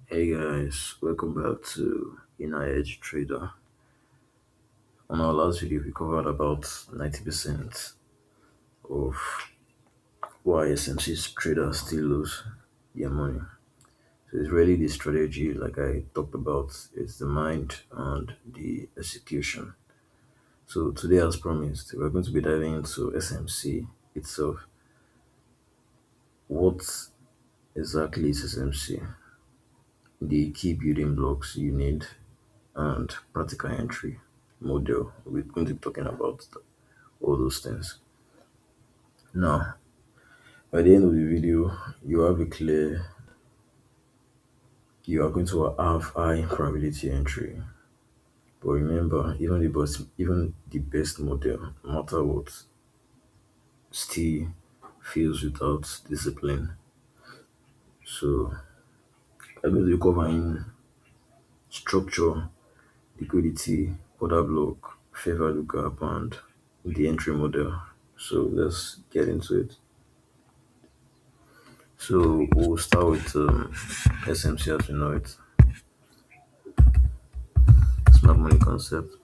Hey guys, welcome back to Edge Trader. On our last video, we covered about 90% of why SMC traders still lose their money. So it's really the strategy, like I talked about, it's the mind and the execution. So today, as promised, we're going to be diving into SMC itself. What exactly is SMC? The key building blocks you need and practical entry model. We're going to be talking about all those things. Now, by the end of the video, you have a clear, you are going to have high probability entry. But remember, even the best model, no matter what, still fails without discipline. So I'm going to be covering structure, liquidity, order block, fair value gap, and the entry model. So let's get into it. So we'll start with SMC as we know it, smart money concept.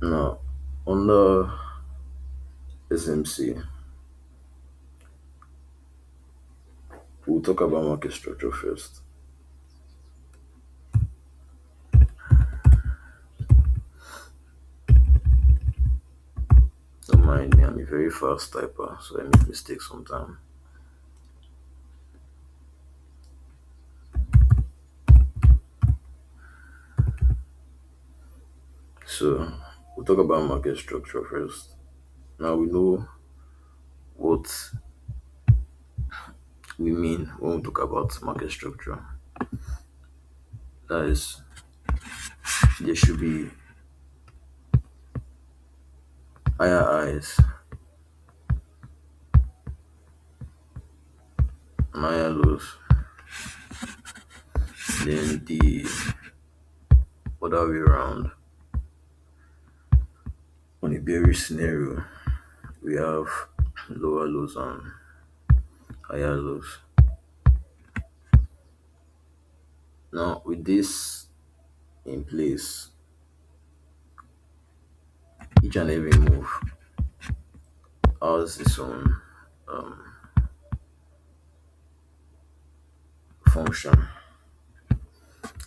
Now, under SMC, we'll talk about market structure first. Don't mind me, I'm a very fast typer, so I make mistakes sometimes. So, we'll talk about market structure first. Now, we know what we mean when we talk about market structure. That is, there should be higher highs and higher lows. Then the other way around, on a bearish scenario, we have lower lows and higher lows. Now, with this in place, each and every move has its own um, function.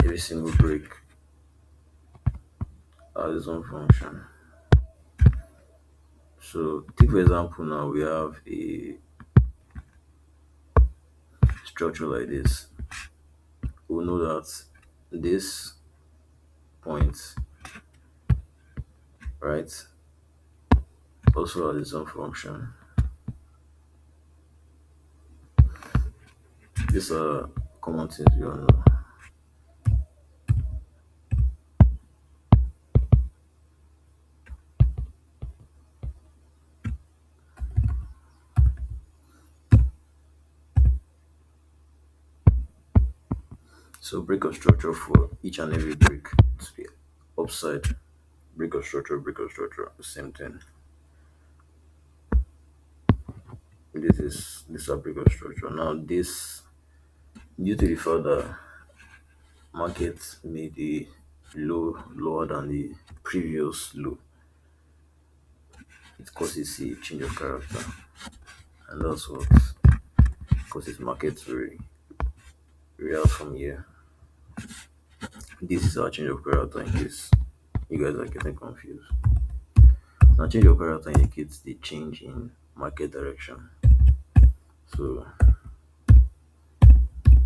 Every single break has its own function. So, take for example, now we have a structure like this. We know that this point, right, also has its own function. These are common things you all know. So break of structure for each and every break to be upside. Break of structure, same thing. This is a break of structure. Now this, due to the fact that market made a low lower than the previous low, it causes a change of character, and that's what causes market to react from here. This is our change of character in case you guys are getting confused. Now change of character indicates the change in market direction. So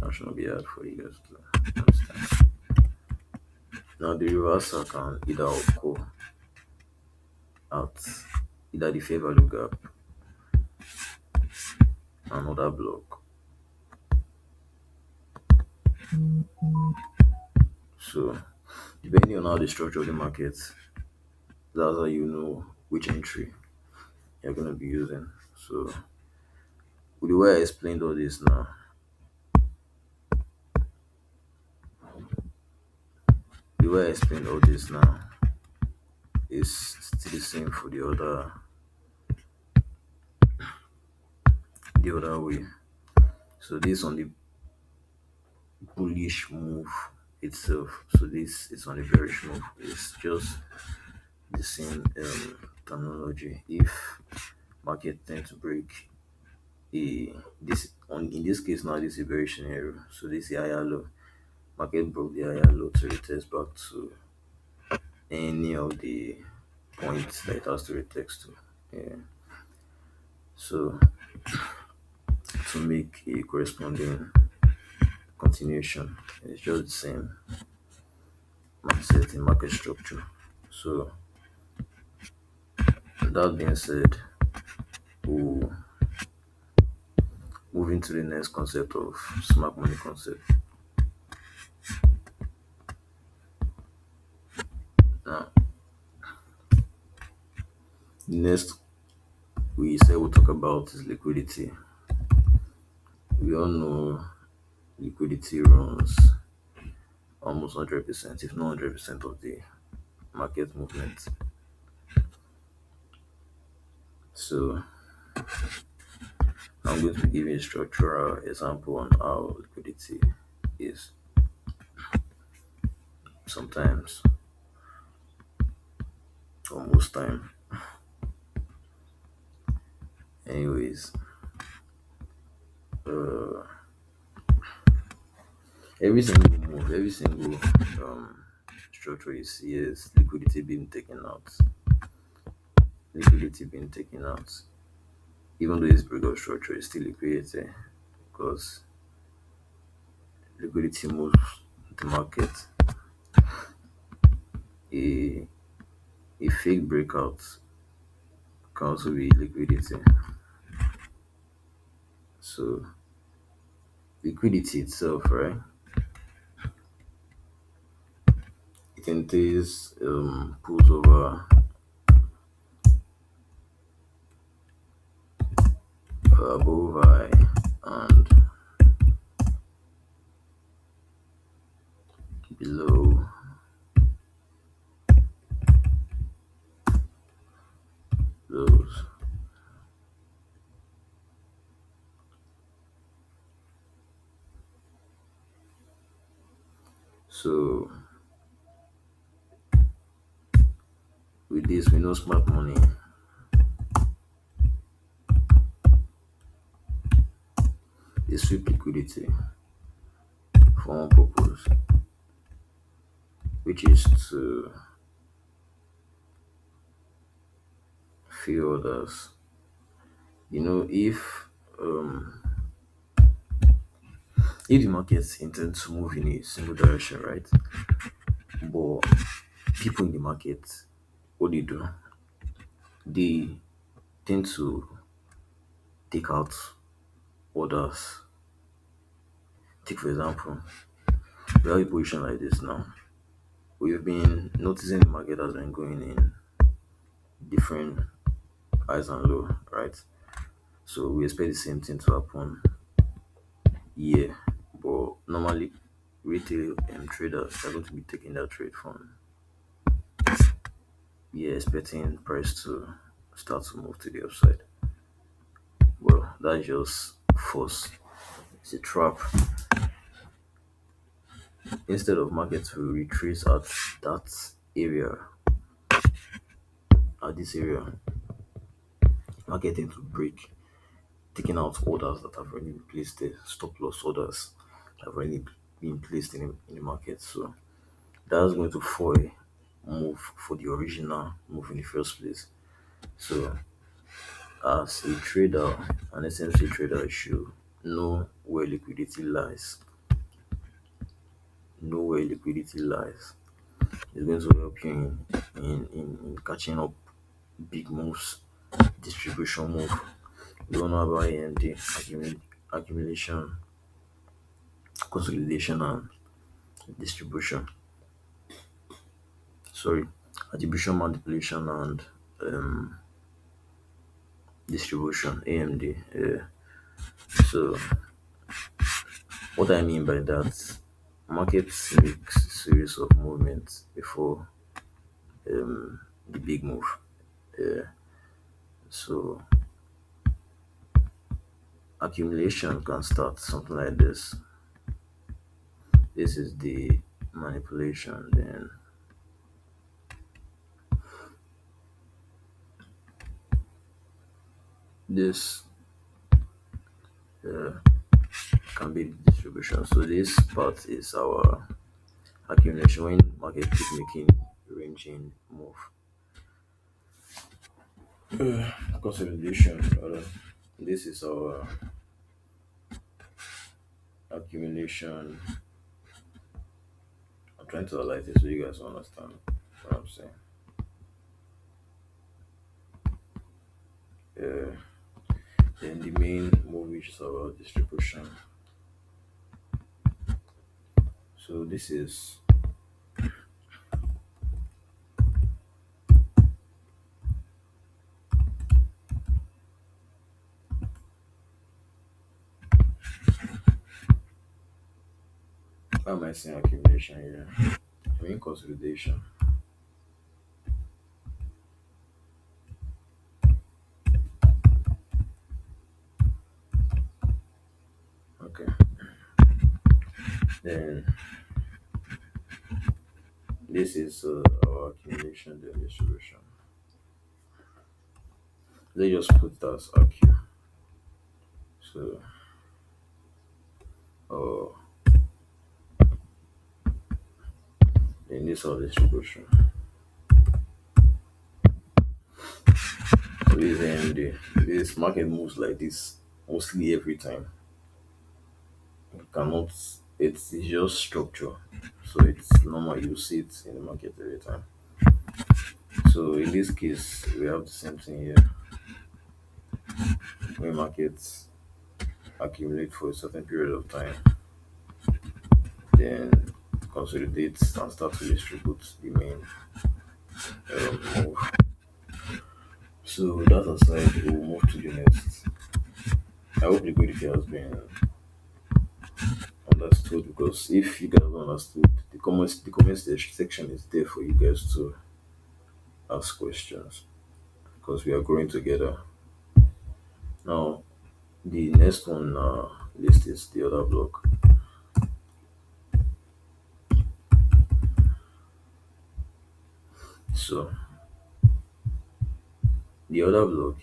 that should not be hard for you guys to understand. Now the reversal can either occur at either the fair value gap, another block. So depending on how the structure of the market, that's how, how, you know, which entry you're going to be using. So With the way I explained all this now, the way I explained all this now is still the same for the other way. So this on the bullish move itself. So this is on the bearish move. It's just the same terminology. If market tend to break a this on in this case now this is a bearish scenario. So this is higher low. Market broke the higher low to retest back to any of the points that it has to retest to. Yeah. So to make a corresponding continuation, it's just the same mindset in market structure. So that being said, we'll move into the next concept of smart money concept. Now, the next we said we'll talk about is liquidity. We all know liquidity runs almost 100%, if not 100% of the market movement. So I'm going to be giving a structural example on how liquidity is sometimes, or most time. Anyways, uh, every single move, every single structure you see is liquidity being taken out. Liquidity being taken out. Even though it's breakout structure, it's still liquidity because liquidity moves the market. A a fake breakout can also be liquidity. So liquidity itself, right? It entails pulls over above high and below lows. So with this, we know smart money is sweep liquidity for one purpose, which is to fill orders. Um if the market intends to move in a single direction, right? But people in the market, what do? They tend to take out orders. Take for example, we have a position like this now. We've been noticing the market has been going in different highs and low, right? So we expect the same thing to happen here. But normally retail traders are going to be taking that trade from here, expecting price to start to move to the upside. Well, that's just false. It's a trap. Instead of market to retrace at that area, at this area, market tend to break, taking out orders that have already been placed there, stop loss orders that have already been placed in the market. So that's going to foil move for the original move in the first place. So as a trader, an SMC trader should know where liquidity lies. Know where liquidity lies. It's going to help you in catching up big moves, distribution move. We don't know about AMD, accumulation, consolidation, and distribution. Sorry, attribution, manipulation, and distribution. AMD. Yeah. So what I mean by that, markets makes series of movements before the big move. Yeah. So accumulation can start something like this. This is the manipulation. Then this uh, can be the distribution. So this part is our accumulation when market keep making ranging move. Consolidation. Rather. This is our accumulation. I'm trying to highlight it so you guys understand what I'm saying. Uh, then the main move which is our distribution. So this is why am I saying accumulation here? I mean consolidation. Okay. Then this is our accumulation then distribution. Let's just put that as AQ. So oh then this is our distribution. So this is AMD. This market moves like this mostly every time. You cannot it's just structure. So it's normal you see it in the market every time. So in this case we have the same thing here. When markets accumulate for a certain period of time, then consolidate and start to distribute the main move. So that aside, we'll move to the next. I hope liquidity has been understood because if you guys don't understood, the comment section is there for you guys to ask questions because we are growing together. Now, the next one list is the other block. So the other block,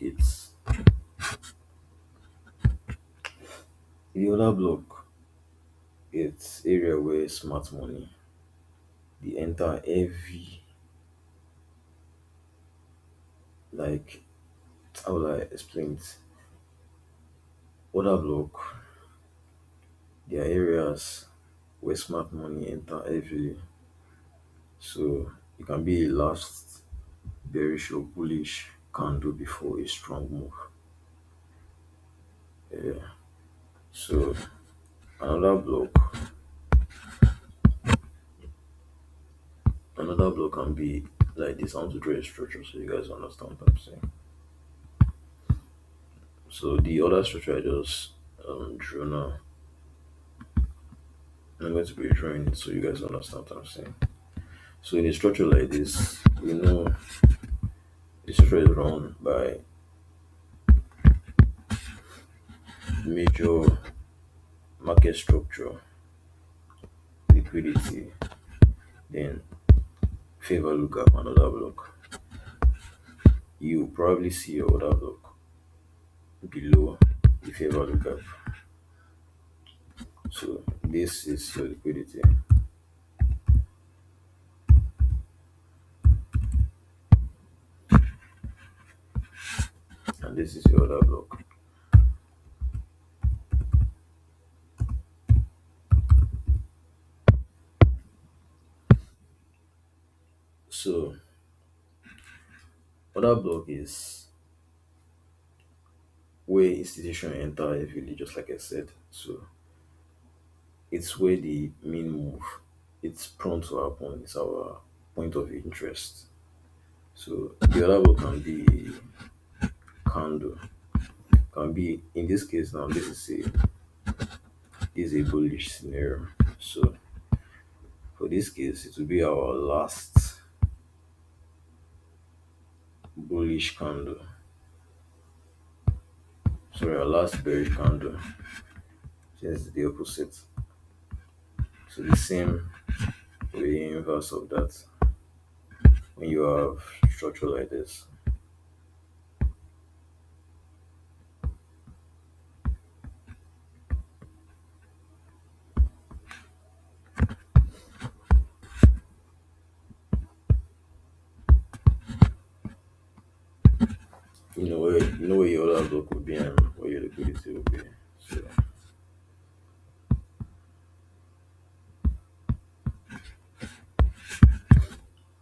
the other block. It's area where smart money they enter heavy, like how will I explain it? Other block, there are areas where smart money enter heavily. So it can be a last bearish or bullish candle before a strong move. Yeah. So another block can be like this. I want to draw a structure so you guys understand what I'm saying. So the other structure I just drew now, I'm going to be drawing it so you guys understand what I'm saying. So in a structure like this, we know the structure is run by major market structure, liquidity, then fair value gap, another block. You probably see your other block below the fair value gap. So this is your liquidity, and this is your other block. So other block is where institution enter heavily, just like I said. So it's where the main move it's prone to happen. It's our point of interest. So the other block can be candle. can be in this case now. This is a bullish scenario. So for this case, it will be our last bullish candle. Sorry, our last bearish candle. Since the opposite. So the same way inverse of that when you have structure like this. You know where your other block would be and where your liquidity will be.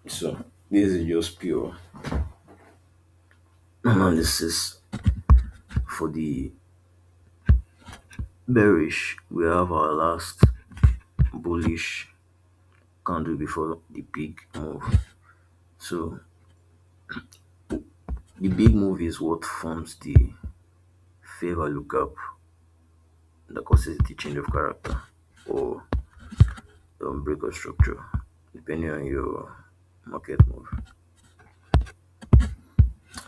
So this is just pure analysis. For the bearish, we have our last bullish candle before the big move. So the big move is what forms the fair value gap that causes the change of character or break of structure, depending on your market move.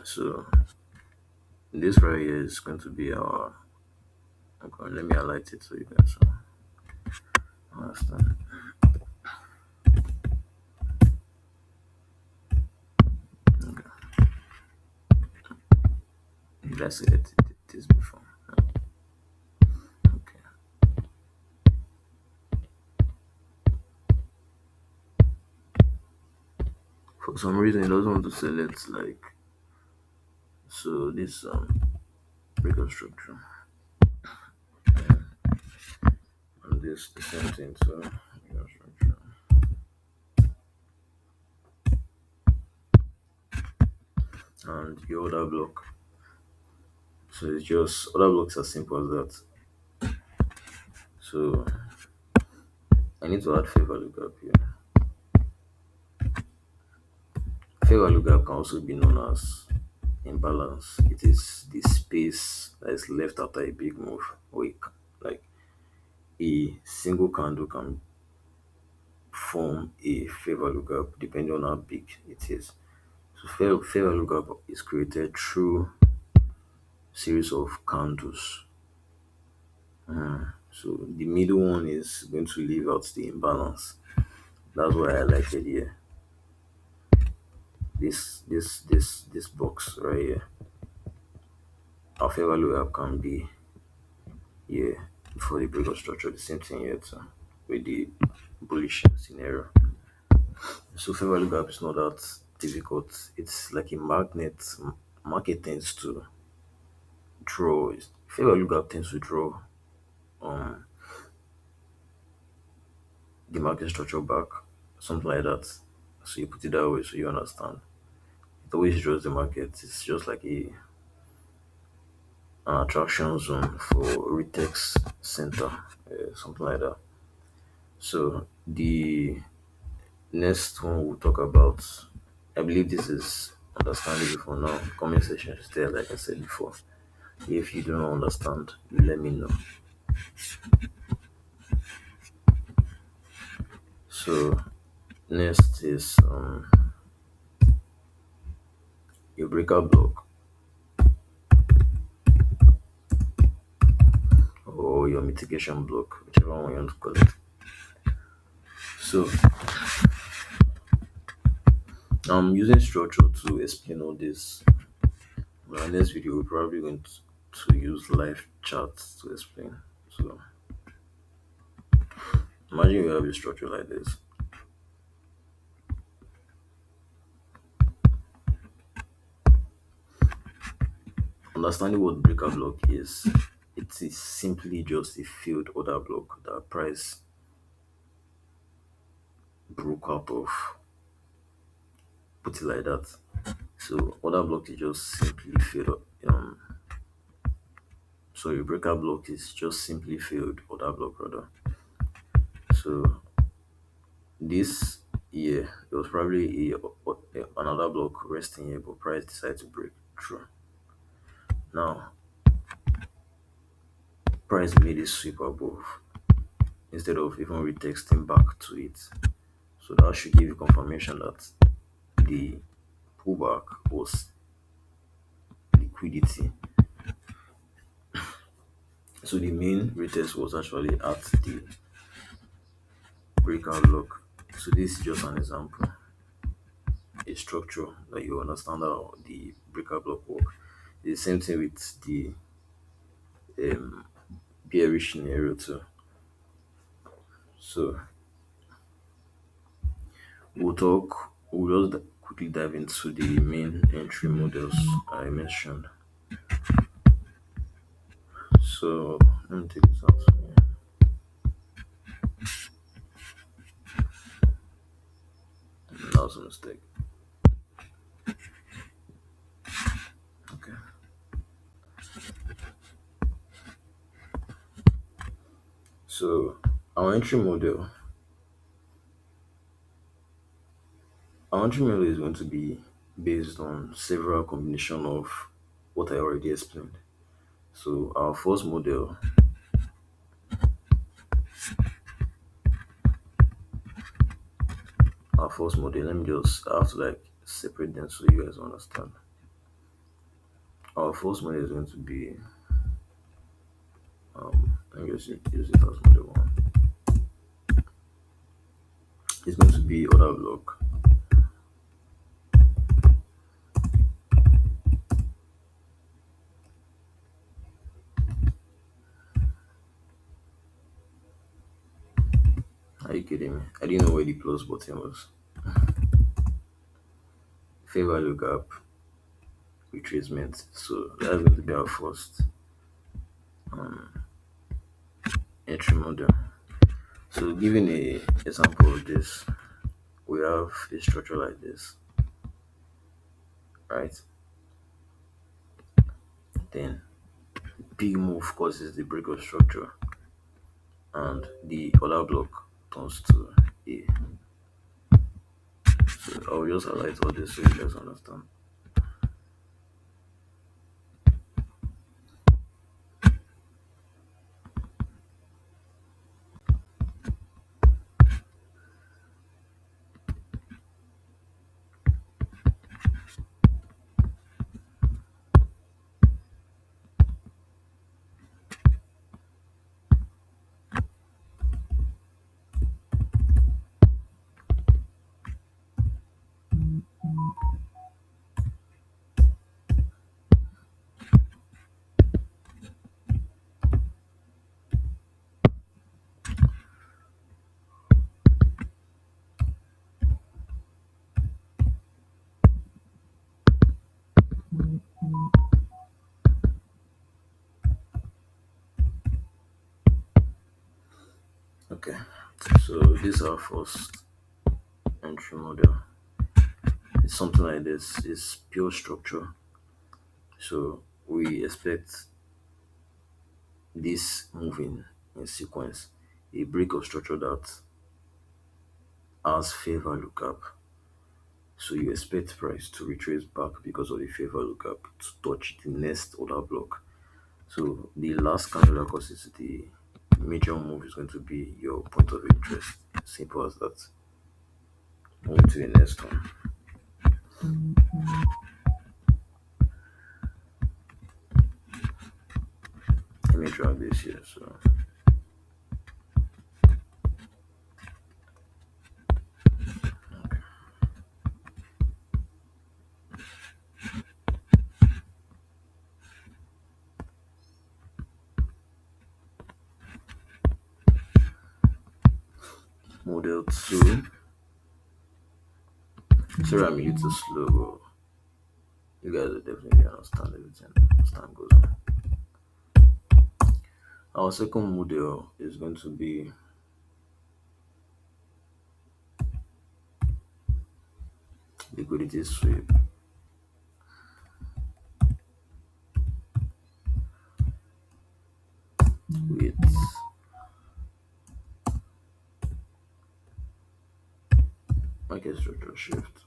So this right here is going to be our. Okay, let me highlight it so you guys understand. Okay, did I say that this before? Okay. For some reason, it doesn't want to select like so. This break of structure and this the same thing. So break of structure. And your other block. So it's just other blocks as simple as that. So I need to add fair value gap here. Fair value gap can also be known as imbalance. It is the space that is left after a big move. Like a single candle can form a fair value gap depending on how big it is. So fair value gap is created through series of candles. So the middle one is going to leave out the imbalance. That's why I highlighted here. This box right here. Our fair value gap can be here before the break of structure. The same thing here too, with the bullish scenario. So fair value gap is not that difficult. It's like a magnet. Market tends to draw. Fair value gap tends to draw um the market structure back, something like that. So you put it that way so you understand. It always draws the market. It's just like an attraction zone for Retex Center, something like that. So the next one we'll talk about, I believe this is understandable for now. Comment section is there, like I said before. If you do not understand, let me know. So next is your breakout block or your mitigation block, whichever one you want to call it. So I'm using structure to explain all this. In our next video, we're probably going to use live charts to explain. So imagine you have a structure like this. Understanding what breaker block is, it is simply just a field order block that price broke out of. Put it like that. So order block is just simply field. Sorry, breaker block is just simply field order block rather. So this year it was probably another block resting here, but price decided to break through. Now price made a sweep above instead of even retexting back to it. So that should give you confirmation that the pullback was liquidity. So the main retest was actually at the breakout lock. So this is just an example, a structure that you understand how the breakout block work. The same thing with the um, bearish scenario too. So we'll just quickly dive into the main entry models I mentioned. So let me take this out. That was a mistake. Okay. So our entry model, our entry model is going to be based on several combination of what I already explained. So our first model, let me just I have to like separate them so you guys understand. Our first model is going to be let me just use it as model one. It's going to be order block. Are you kidding me? I didn't know where the plus button was. Fair value gap, retracement. So that's going to be our first entry model. So giving a example of this, we have a structure like this, right? Then big move causes the break of structure and the other block turns to A. So I'll just highlight all this so you guys understand. Okay, so this is our first entry model. It's something like this. It's pure structure. So we expect this moving in sequence, a break of structure that has fair value gap. So you expect price to retrace back because of the fair value gap to touch the next order block. So the last candle that causes the major move is going to be your point of interest. Simple as that. Moving to the next one. Let me drag this here. So model two. Sorry, I'm a little slow, but you guys will definitely understand everything as time goes on. Our second model is going to be liquidity sweep with market structure shift.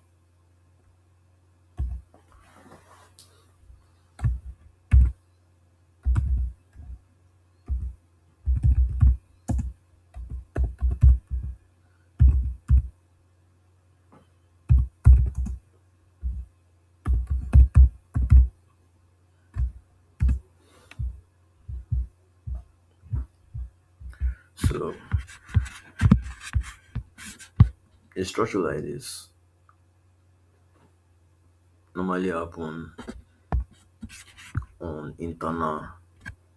So a structure like this normally happen on internal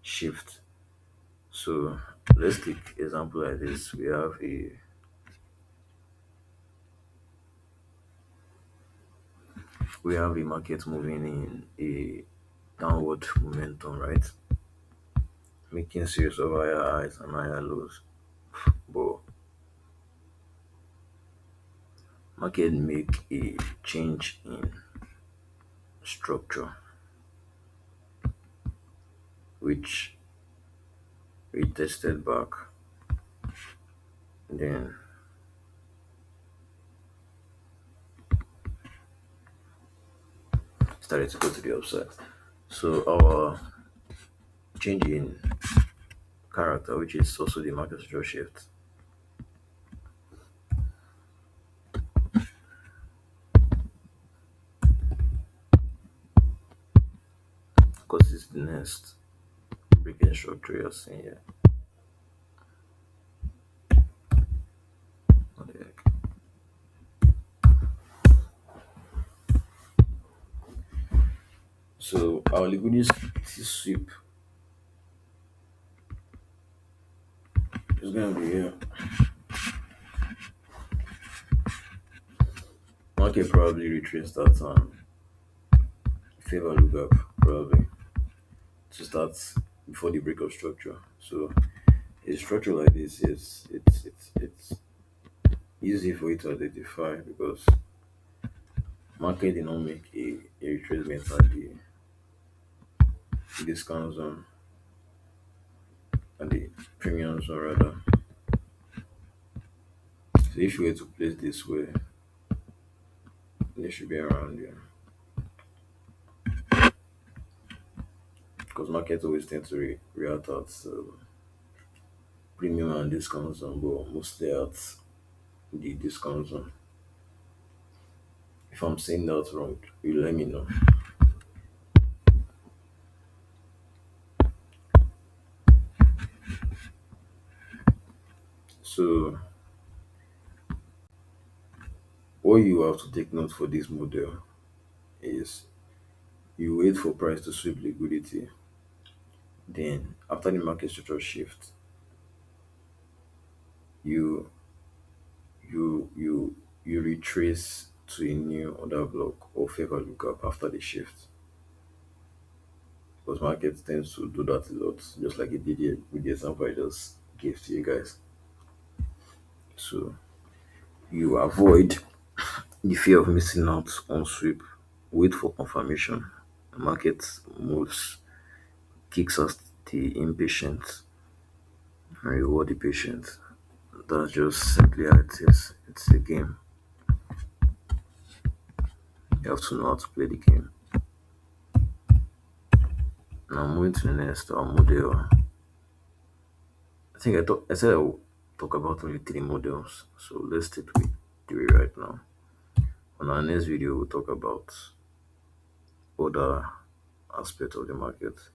shift. So let's take example like this. We have a market moving in a downward momentum, right? Making series of higher highs and higher lows. But market make a change in structure, which we tested back, then started to go to the upside. So our change in character, which is also the market structure shift, because it's the next breaking structure you're seeing here. What the heck? So our liquidity sweep is gonna be here. Market probably retrace that favor lookup probably to start before the break of structure. So a structure like this is it's easy for you to identify because market did not make a retracement at the discount zone and the premium zone rather. So if you were to place this way, they should be around here. Because markets always tend to react at premium and discount zone, but mostly at the discount zone. If I'm saying that wrong, you let me know. So what you have to take note for this model is you wait for price to sweep liquidity. Then after the market structure shift, you you retrace to a new order block or favor lookup after the shift. Because market tends to do that a lot, just like it did here with the example I just gave to you guys. So you avoid the fear of missing out on sweep, wait for confirmation. The market moves, kicks us the impatient and reward the patient. That's just simply how it is. It's a game. You have to know how to play the game. Now moving to the next our model. I said I will talk about only three models. So let's stick with three right now. On our next video we'll talk about other aspects of the market.